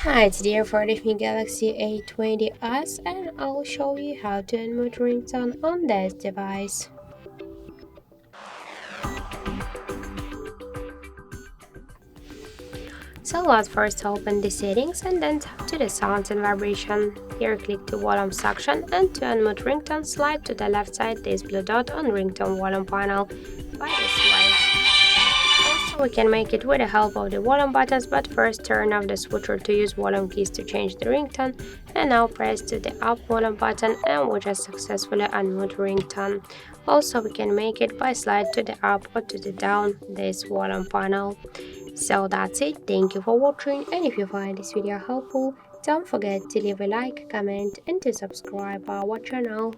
Hi, today for the Galaxy A20s and I'll show you how to unmute ringtone on this device. So let's first open the settings and then tap to the sounds and vibration. Here click the volume section and to unmute ringtone slide to the left side this blue dot on ringtone volume panel by this way. Also, we can make it with the help of the volume buttons, but first turn off the switcher to use volume keys to change the ringtone, and now press to the up volume button and we just successfully unmute ringtone. Also, we can make it by slide to the up or to the down this volume panel. So that's it, thank you for watching, and if you find this video helpful, don't forget to leave a like, comment and to subscribe our channel.